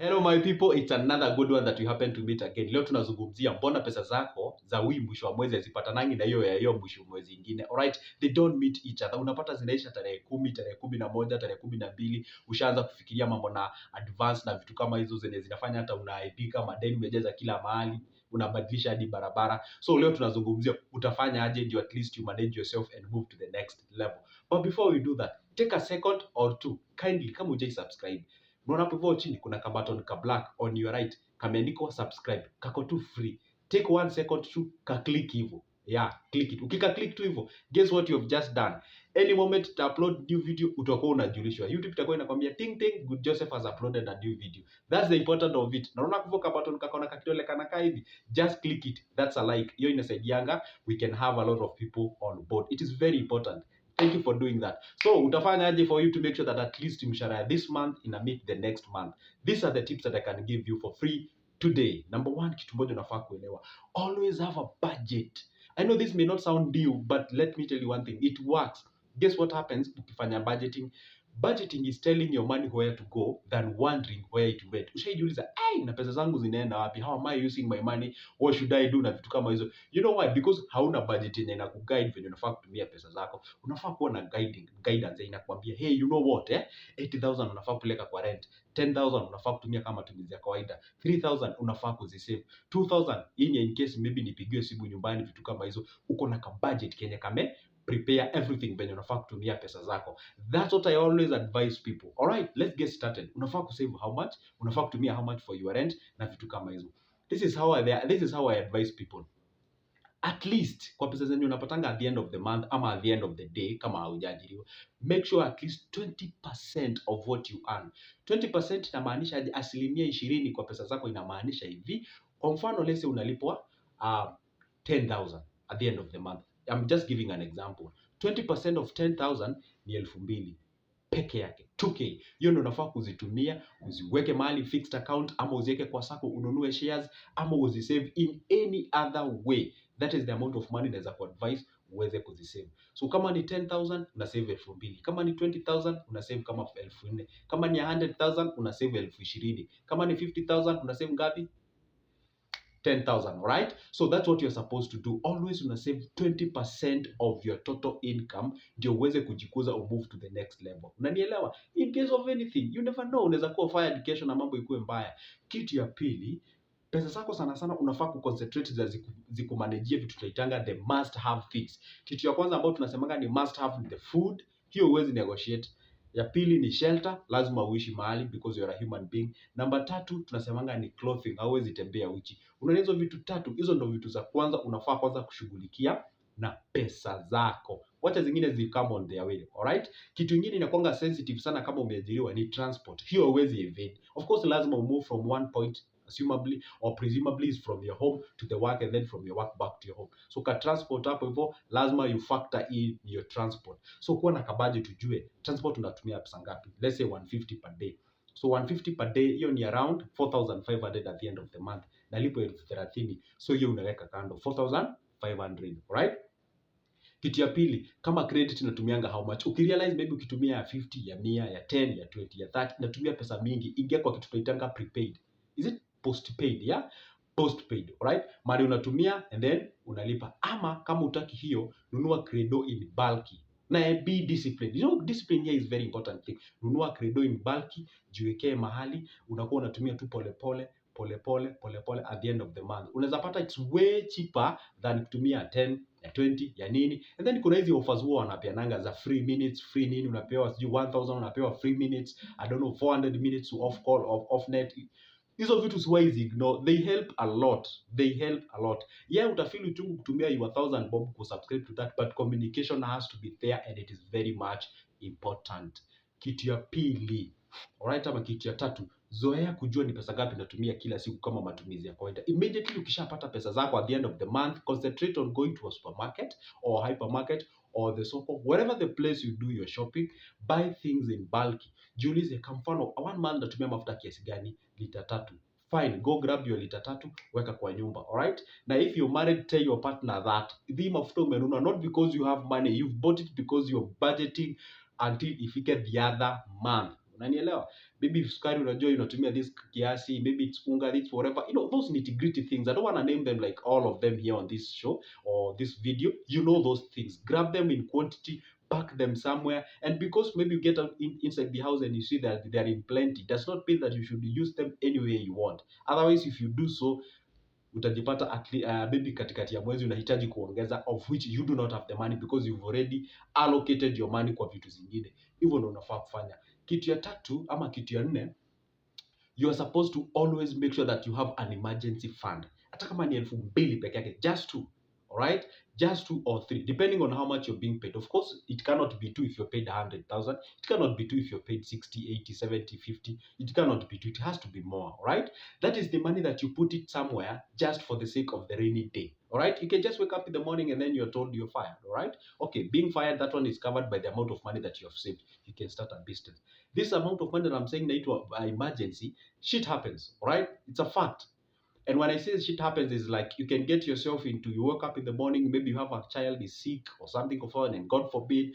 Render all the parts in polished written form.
Hello my people, it's another good one that we happen to meet again. Leo tunazungumzia mbona pesa zako za hii mwisho wa mwezi hazipatanangi na hiyo ya hiyo mwisho wa mwezi ingine. Alright, they don't meet each other. Unapata zinaisha tarehe 10, tarehe 11, tarehe 12, ushaanza kufikiria mambo na advance na vitu kama hizo zenye zinafanya hata unaaibika, madeni umejeza kila mahali, unabadilisha hadi barabara. So leo tunazungumzia utafanya aje ndio at least you manage yourself and move to the next level. But before we do that, take a second or two, kindly kama hujai subscribe. Unaona hapo hivyo chini kuna button ka black on your right kameandikwa subscribe, kako tu free. Take 1 second to click hivyo. Yeah, click it. Ukika click tu hivyo, guess what you have just done? Any moment to upload new video utakuwa unajulishwa. YouTube itakuwa inakwambia ting ting, Good Joseph has uploaded a new video. That's the important of it. Naona hapo ka button kakona kakidole kanaka hivi. Just click it. That's a like. Hiyo inasaidianga we can have a lot of people on board. It is very important. Thank you for doing that. So utafanya aje for you to make sure that at least mshahara this month ina meet the next month. These are the tips that I can give you for free today. Number one, kitu moja unafaa kuelewa. Always have a budget. I know this may not sound new, but let me tell you one thing. It works. Guess what happens ukifanya budgeting? Budgeting is telling your money where to go than wondering where it went. Ushaijiuliza, na pesa zangu zinaenda wapi? How am I using my money? What should I do? Na vitu kama hizo. You know why? Because hauna budget yenye inakuguide venye unafaa kutumia pesa zako. Unafaa kuwa na guidance inakwambia, hey, you know what, 80,000 unafaa kupeleka kwa rent. 10,000 unafaa kutumia kama matumizi ya kawaida. 3,000 unafaa kuzisave. 2,000 hii in case maybe nipigiwe simu nyumbani, vitu kama hizo. Uko na budget kenye kame prepare everything venye unafaa kutumia pesa zako. That's what I always advise people. Alright, let's get started. Unafaa kusave how much? Unafaa kutumia how much for your rent na vitu kama hizo. This is how I advise people. At least kwa pesa zenye unapatanga at the end of the month ama at the end of the day kama haujaajiriwa, make sure at least 20% of what you earn. 20% inamaanisha asilimia 20 kwa pesa zako inamaanisha hivi. Kwa mfano let's say unalipwa 10,000 at the end of the month. I'm just giving an example. 20% of 10,000 ni 2,000 peke yake, 2K. Hiyo ndio unafaa kuzitumia, uziweke mahali fixed account ama uziweke kwa sako ununue shares ama uzisave in any other way. That is the amount of money naweza kuadvise uweze kuzisave. So kama ni 10,000 una save 2,000, kama ni 20,000 una save kama 4,000, kama ni 100,000 una save 20,000, kama ni 50,000 una save ngapi? 10,000, right? So that's what you're supposed to do. Always una save 20% of your total income ndio uweze kujikuza or move to the next level. Unanielewa? In case of anything, you never know, unaweza kuwa fire education na mambo ikuwe mbaya. Kitu ya pili, pesa zako sana sana unafaa kuconcentrate za zikumanejia vitu tunaitanga the must have things. Kitu ya kwanza ambayo tunasemanga ni must have the food, hiyo huwezi negotiate. Ya pili ni shelter, lazima uishi mahali because you are a human being. Namba 3 tunasemanga ni clothing, hauwezi tembea uchi. Unaona hizo vitu 3, hizo ndo vitu za kwanza unafaa kwanza kushughulikia na pesa zako. Wacha zingine zi come on their way, alright? Kitu kingine inakuanga sensitive sana kama umeajiriwa ni transport. Hiyo huwezi evade. Of course lazima move from one point assumably or presumably is from your home to the work and then from your work back to your home. So ka transport hapo hivyo lazima you factor in your transport. So kuwa na budget tujue transport unatumia pesa ngapi. Let's say 150 per day. So 150 per day hiyo ni around 4,500 at the end of the month. Nalipo 30,000. So hiyo unaweka kando 4,500, right? Kitu ya pili, kama credit unatumianga how much? Ukirealize maybe ukitumia ya 50, ya 100, ya 10, ya 20, ya 30, natumia pesa mingi, ingia kwa kitu tunaitanga prepaid. Is it postpaid? Yeah, postpaid, right? Mali unatumia and then unalipa. Ama kama utaki hiyo, nunua credo in bulky. Na be disciplined. You know, discipline here is very important thing. Nunua credo in bulky, jiwekee mahali, unakuwa unatumia tu pole pole at the end of the month. Unaweza pata it's way cheaper than kutumia 10, ya 20, ya nini. And then kuna hizi offers huwa wanapeananga za free minutes, free nini, unapewa sijui 1,000 unapewa free minutes, I don't know 400 minutes off call off net. Hizo vitu siwezi ignore. They help a lot. Yeah, utafeel uchungu kutumia your 1,000 bob kusubscribe to that, but communication has to be there and it is very much important. Kitu ya pili, alright, ama kitu ya tatu, zoea kujua ni pesa ngapi unatumia kila siku kama matumizi ya kawaida. Immediately ukishapata pesa zako at the end of the month, concentrate on going to a supermarket or hypermarket or the soko, wherever the place you do your shopping, buy things in bulk. Jiulize kwa mfano 1 month natumia mafuta kiasi gani? Lita 3. Fine, go grab your lita 3, weka kwa nyumba, alright? Na if you're married, tell your partner that the mafuta umenunua not because you have money, you've bought it because you're budgeting until ifike the other month. Unanielewa? maybe if sukari unajua unatumia this kiasi, maybe it's unga, it's whatever, those nitty gritty things. I don't want to name them like all of them here on this show or this video. You know those things. Grab them in quantity, pack them somewhere, and because maybe you get out inside the house and you see that they are in plenty, does not mean that you should use them anywhere you want. Otherwise, if you do so, utajipata maybe katikati ya mwezi unahitaji kuongeza, of which you do not have the money because you've already allocated your money kwa vitu zingine. Hivyo ndio unafaa kufanya. Kitu ya tatu ama kitu ya nne, you are supposed to always make sure that you have an emergency fund. Hata kama ni 2,000 peke yake, just two. Alright? Just 2 or 3, depending on how much you're being paid. Of course, it cannot be 2 if you're paid 100,000. It cannot be 2 if you're paid 60, 80, 70, 50. It cannot be 2. It has to be more. Alright? That is the money that you put it somewhere just for the sake of the rainy day. Alright? You can just wake up in the morning and then you're told you're fired. Alright? Okay, being fired, that one is covered by the amount of money that you have saved. You can start a business. This amount of money that I'm saying that emergency, shit happens. Alright? It's a fact. And when I say shit happens, is like you can get yourself into, you wake up in the morning, maybe you have a child is sick or something of that, and God forbid,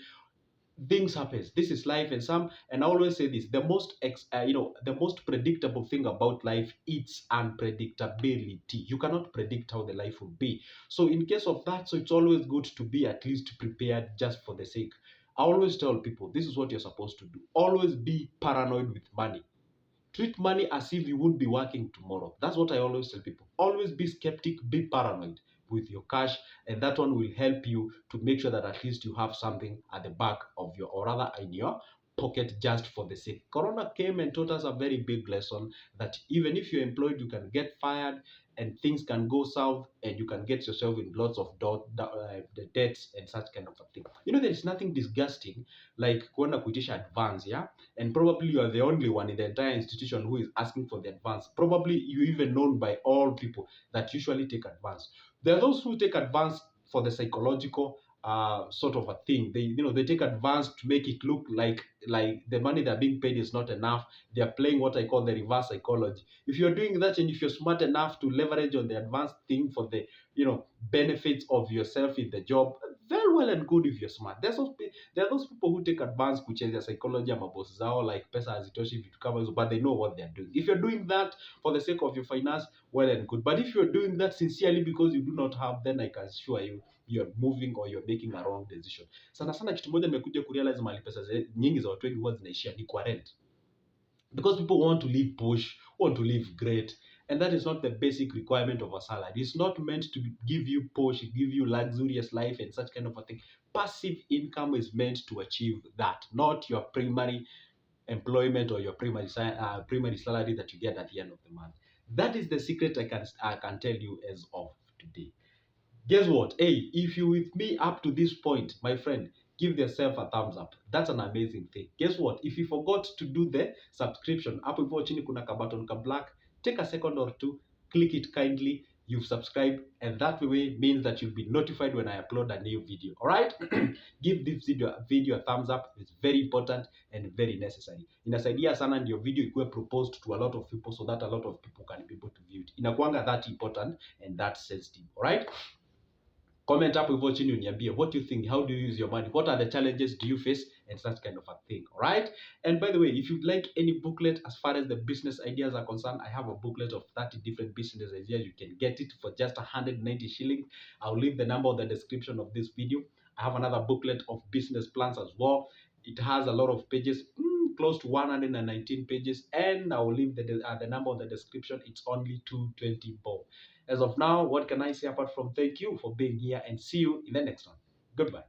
things happens. This is life, and I always say this: the most predictable thing about life, it's unpredictability. You cannot predict how the life will be. So in case of that, so it's always good to be at least prepared just for the sake. I always tell people this is what you're supposed to do. Always be paranoid with money. Treat money as if you would be working tomorrow. That's what I always tell people. Always be skeptic, be paranoid with your cash, and that one will help you to make sure that at least you have something at the back of your, or rather in your pocket, just for the sake. Corona came and taught us a very big lesson that even if you're employed, you can get fired and things can go south and you can get yourself in lots of the debts and such kind of a thing. There is nothing disgusting like kwenda kuitisha advance, yeah? And probably you are the only one in the entire institution who is asking for the advance. Probably you even known by all people that usually take advance. There are those who take advance for the psychological sort of a thing. They take advance to make it look like the money they're being paid is not enough. They are playing what I call the reverse psychology. If you're doing that and if you're smart enough to leverage on the advance thing for the benefits of yourself in the job, very well and good if you're smart. There are those people who take advance kuchezea psychology ama boss zao, like pesa hazitoshi vitu kama hizo, but they know what they're doing. If you're doing that for the sake of your finance, well and good. But if you're doing that sincerely because you do not have, then I can assure you you're moving or you're making a wrong decision. Sana kitu moja nimekuja kurealize mahali pesa nyingi za watu wengi huwa zinaishia ni kwa rent. Because people want to live push, want to live great, and that is not the basic requirement of a salary. It's not meant to give you push, give you luxurious life and such kind of a thing. Passive income is meant to achieve that, not your primary employment or your primary salary that you get at the end of the month. That is the secret I can tell you as of today. Guess what? Hey, if you're with me up to this point, my friend, give yourself a thumbs up. That's an amazing thing. Guess what? If you forgot to do the subscription, hapo hivyo chini kuna ka button ka black, take a second or two, click it kindly, you've subscribed, and that way means that you'll be notified when I upload a new video. Alright? Give this video a thumbs up. It's very important and very necessary. Inasaidia sana ndio video ikuwe proposed to a lot of people so that a lot of people can be able to view it. Inakuanga that important and that sensitive. Alright? Comment hapo hivyo chini uniambie what you think, how do you use your money, what are the challenges do you face, and such kind of a thing. Alright? And by the way, if you'd like any booklet as far as the business ideas are concerned, I have a booklet of 30 different business ideas. You can get it for just 190 shillings. I'll leave the number in the description of this video. I have another booklet of business plans as well. It has a lot of pages, close to 119 pages, and I will leave the number in the description. It's only 220 bob. As of now, what can I say apart from thank you for being here, and see you in the next one. Goodbye.